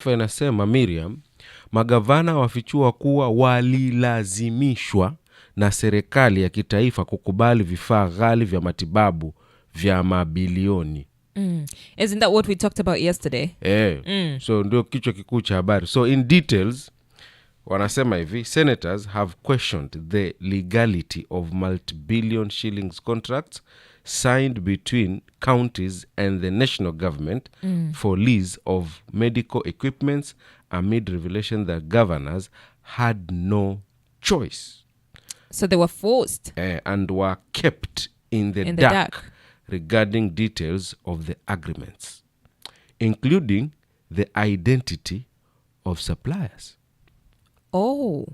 Inasema Miriam, magavana wafichua kuwa walilazimishwa na serikali ya kitaifa kukubali vifaa ghali vya matibabu vya mabilioni. Isn't that what we talked about yesterday? So ndio kichwa kikuu cha habari. So in details wanasema hivi, senators have questioned the legality of multi-billion shillings contracts signed between counties and the national government for lease of medical equipments amid revelation that governors had no choice. So they were forced. And were kept in the dark regarding details of the agreements, including the identity of suppliers. Oh.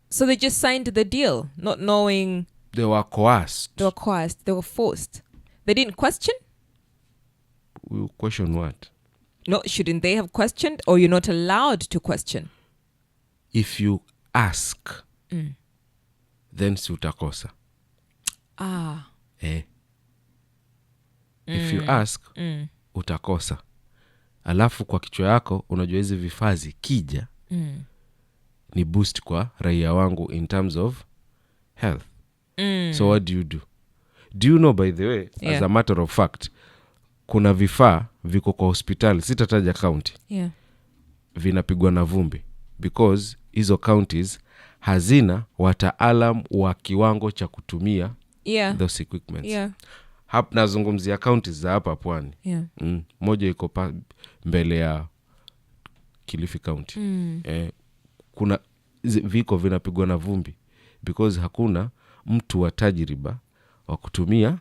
So they just signed the deal, not knowing... They were coerced. They were coerced. They were forced. They didn't question? We question what? No, shouldn't they have questioned? Or you're not allowed to question? If you ask, then si utakosa. If you ask, utakosa. Alafu kwa kichwa yako, unajua hizi vifaa zikija, ni boost kwa raia wangu in terms of health. So what do you do? Do you know, by the way, as a matter of fact, kuna vifaa viko kwa hospitali, sitataja county, vinapigwa na vumbi because hizo counties hazina wataalam wa kiwango cha kutumia those equipments. Hapa nazungumzia counties za hapa pwani. Moja iko mbele ya Kilifi County. Kuna viko vinapigwa na vumbi because hakuna mtu wa tajiriba wa kutumia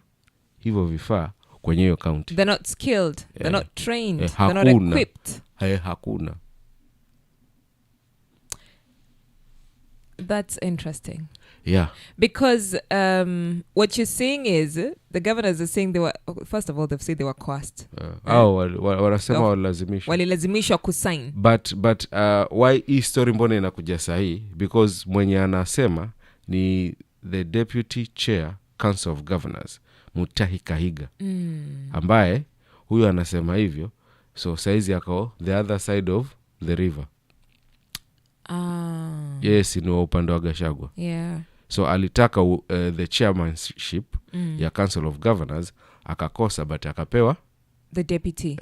hivyo vifaa kwenye hiyo county. They're not skilled. They're not trained. They're not equipped. Hakuna. That's interesting. Yeah. Because what you're saying is the governors are saying they were, first of all, they've said they were coerced. Wanasema walilazimishwa kusign. But why hii story mbona inakuja sahi? Because mwenye anasema ni the deputy chair council of governors, Mutahi Kahiga, ambaye huyo anasema hivyo. So saizi yako the other side of the river. Yes, ni wa upande wa Gachagua. So alitaka the chairmanship ya council of governors, akakosa, but akapewa the deputy.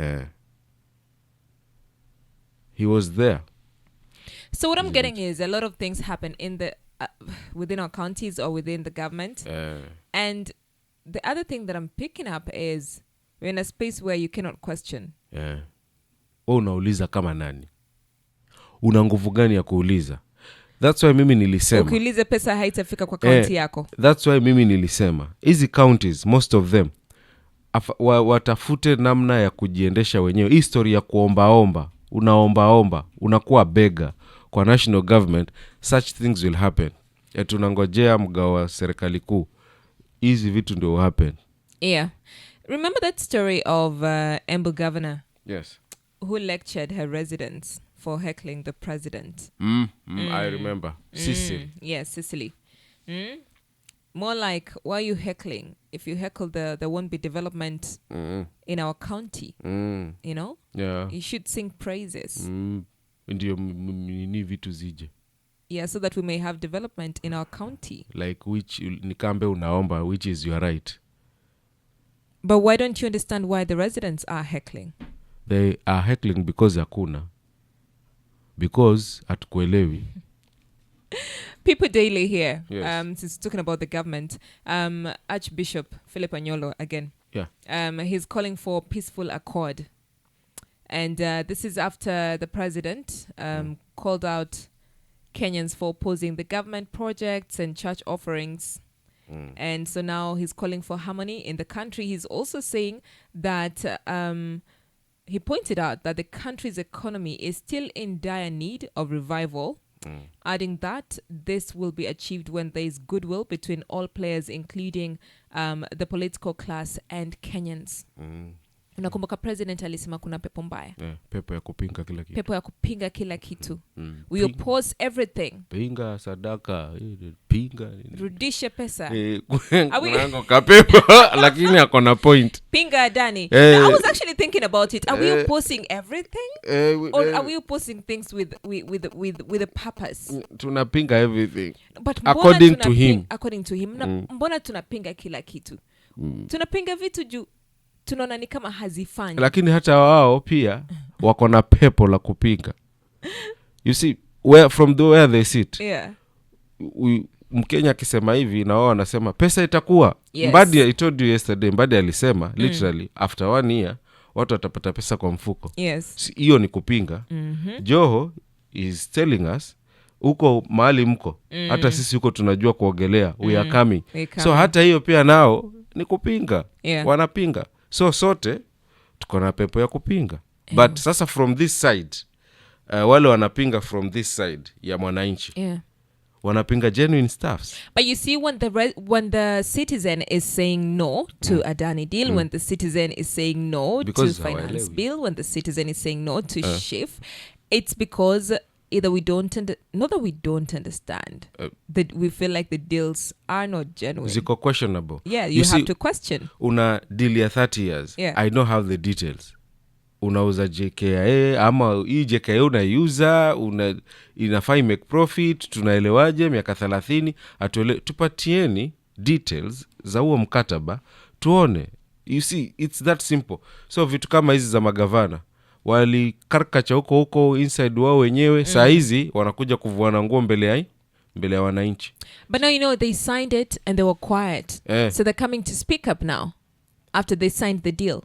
He was there. So what I'm getting is a lot of things happen in the within our counties or within the government. And the other thing that I'm picking up is we're in a space where you cannot question. Unauliza kama nani? Una nguvu gani ya kuuliza? That's why mimi nilisema ukiuliza pesa haitafika kwa county yako. That's why mimi nilisema hizi counties, most of them watafute namna ya kujiendesha wenyewe. History ya kuombaomba, unaombaomba, unakuwa bega kwa national government, such things will happen. Tunangojea mgao wa serikali kuu, hizi vitu ndio happen. Remember that story of Embu governor? Yes. Who lectured her residents for heckling the president. I remember. Sicily. Yes, Sicily. More like, why are you heckling? If you heckle, there won't be development in our county. You know? Yeah. You should sing praises. Ndio ni vitu zije. So that we may have development in our county. Like which nikambe unaomba, which is your right. But why don't you understand why the residents are heckling? They are heckling because hakuna. Because hatukuelewi. People daily here. Yes. Since talking about the government, Archbishop Philip Anyolo again. He's calling for peaceful accord. And this is after the president called out Kenyans for opposing the government projects and church offerings. And so now he's calling for harmony in the country. He's also saying that he pointed out that the country's economy is still in dire need of revival, adding that this will be achieved when there is goodwill between all players, including the political class and Kenyans. Unakumbuka president alisema kuna pepo mbaya. Pepo ya kupinga kila kitu. Pepo ya kupinga kila kitu. We oppose everything. Pinga sadaka, pinga. Rudisha pesa. Kunango kapepo, lakini akona point. Pinga Adani. I was actually thinking about it. Are we opposing everything? Or are we opposing things with a purpose? Tunapinga everything. But according to him. According to him. Mbona tunapinga kila kitu? Tunapinga vitu juu tunaona ni kama hazifanyi. Lakini hata wao pia wako na pepo la kupinga. You see, where they sit. Yeah. Mkenya akisema hivi na wao wanasema pesa itakuwa. Yes. Mbadi, I told you yesterday, Mbadi alisema literally after 1 year watu watapata pesa kwa mfuko. Yes. Hiyo ni kupinga. Joho is telling us uko mahali mko. Hata sisi huko tunajua kuogelea. We are coming. So hata hiyo pia nao ni kupinga. Yeah. Wanapinga. So sote tuko na pepo ya kupinga. But sasa from this side, wale wanapinga from this side ya mwananchi. Wanapinga genuine stuffs. But you see, when the citizen is saying no to Adani deal, when the citizen is saying no because to finance bill, when the citizen is saying no to SHIF, it's because either we don't not that we don't understand, that we feel like the deals are not genuine. Ziko questionable. Yeah, you have to question. Una deal ya 30 years. Yeah. I don't have the details. Unauza JKA ama hii JKA unaiuza, inafai make profit, tunaelewaje miaka 30, tupatieni details za huo mkataba tuone. You see, it's that simple. So vitu kama hizi za magavana wali karkacha huko inside wao wenyewe, saa hizi wanakuja kuvuana nguo mbele ya wananchi. But now you know they signed it and they were quiet. So they're coming to speak up now after they signed the deal.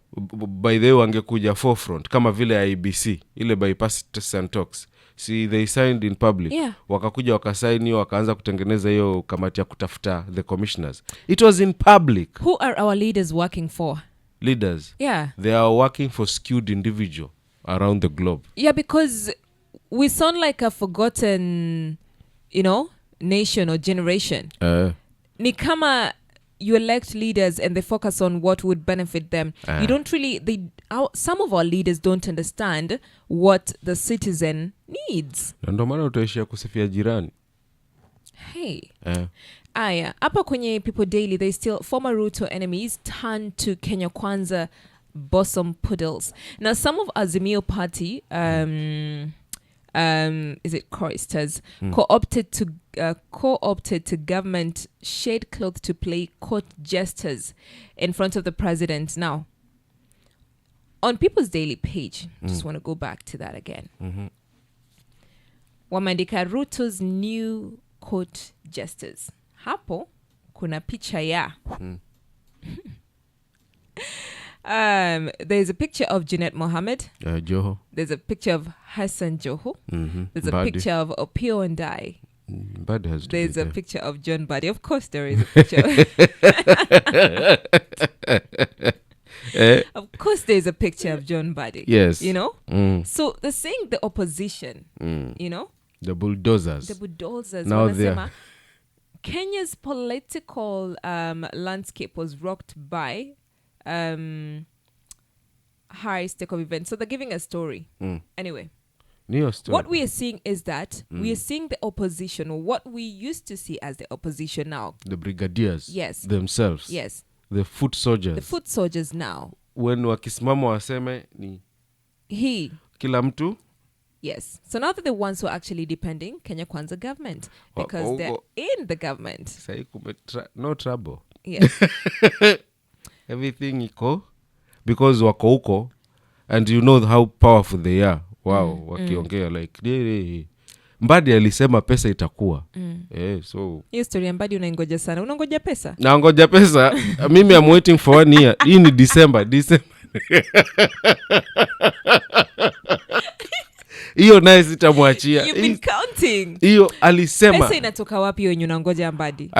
By the way, wangekuja forefront kama vile IBC ile bipartisan talks. See, they signed in public. Yeah. Wakakuja wakasaini, wakaanza kutengeneza hiyo kamati ya kutafuta the commissioners. It was in public. Who are our leaders working for? Leaders. Yeah. They are working for skewed individual around the globe. Yeah, because we sound like a forgotten, nation or generation. Ni kama you elect leaders and they focus on what would benefit them. You don't really, some of our leaders don't understand what the citizen needs. Ndio maana utaishia kusifia jirani. Hey. Aya, hapa kwenye People Daily, they still former Ruto enemies turn to Kenya Kwanza bosom puddles. Now, some of Azimio Party, is it choristers, co-opted to government shade cloth to play court jesters in front of the president. Now, on People's Daily page, just want to go back to that again. Wamandika Ruto's new court jesters. Hapo kuna picha ya. There's a picture of Jeanette Mohammed. Joho. There's a picture of Hassan Joho. There's a Mbadi. picture of Opio and I. Mbadi has to There's be a there. picture of John Buddy. Of course there is a picture. Of course there's a picture of John Buddy. Yes. So they're saying the opposition, The bulldozers. the bulldozers. Now wanasema, Kenya's political landscape was rocked by high stake of events. So they're giving a story. Anyway, what we are seeing is that we are seeing the opposition, or what we used to see as the opposition now. The brigadiers. Yes. Themselves. Yes. The foot soldiers. The foot soldiers now. When wakisimama waseme ni kila mtu. Yes. So now they're the ones who are actually defending Kenya Kwanza government because they're in the government. Sahi no trouble. Yes. Everything iko because wako huko and you know how powerful they are. Wow, wakiongea like Mbadi alisema pesa itakuwa. So hiyo story ya Mbadi unaingoja sana. Unangoja pesa? Naangoja pesa. Mimi I'm waiting for 1 year. Hii ni December. Hiyo naye sitamwachia. You've been counting. Hiyo alisema. Pesa inatoka wapi wenye unangoja Mbadi?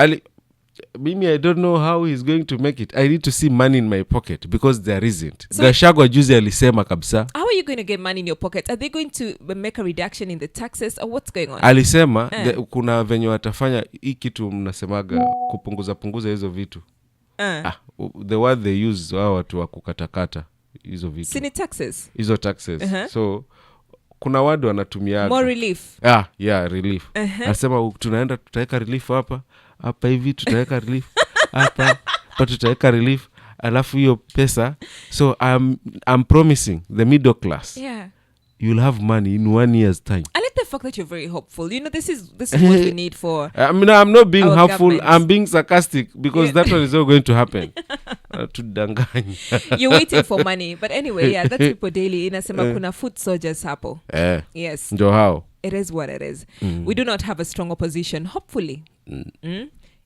Mimi I don't know how he's going to make it. I need to see money in my pocket because there isn't. So Gachagua juzi alisema kabisa. How are you going to get money in your pocket? Are they going to make a reduction in the taxes or what's going on? Alisema kuna venye watafanya hii kitu mnasemaga kupunguza hizo vitu. The word they use wao watu wa kukatakata. hizo vitu. Sini taxes. Hizo taxes. So kuna wadu wanatumia more relief. Relief. Anasema tunaenda tutaweka relief hapa hivi tutaweka relief hapa tutaweka relief, alafu hiyo pesa. So I'm promising the middle class. You'll have money in 1 year's time. I like the fact that you're very hopeful. This is what we need for. I'm not being hopeful. Government. I'm being sarcastic because that one is not going to happen. You're waiting for money, but anyway, that's People Daily. Inasema kuna foot soldiers hapo. Yes. Ndio how. It is what it is. We do not have a strong opposition. Hopefully,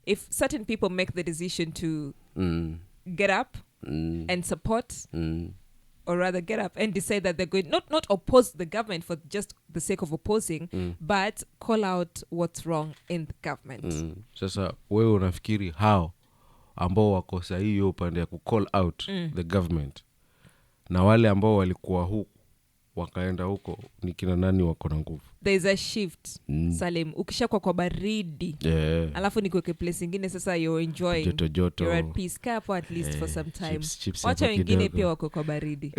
if certain people make the decision to get up and support. Or rather get up and decide that they're going not oppose the government for just the sake of opposing, but call out what's wrong in the government. Sasa wewe unafikiri how ambao wako sahihi upande ya ku call out the government na wale ambao walikuwa huko wakaenda huko ni kina nani wako na nguvu? There's a shift. Salim, ukishakuwa kwa baridi alafu nikuweke place ingine, sasa you're enjoying joto. You're at peace cap at least for some time. Wacha wengine pia wako kwa baridi.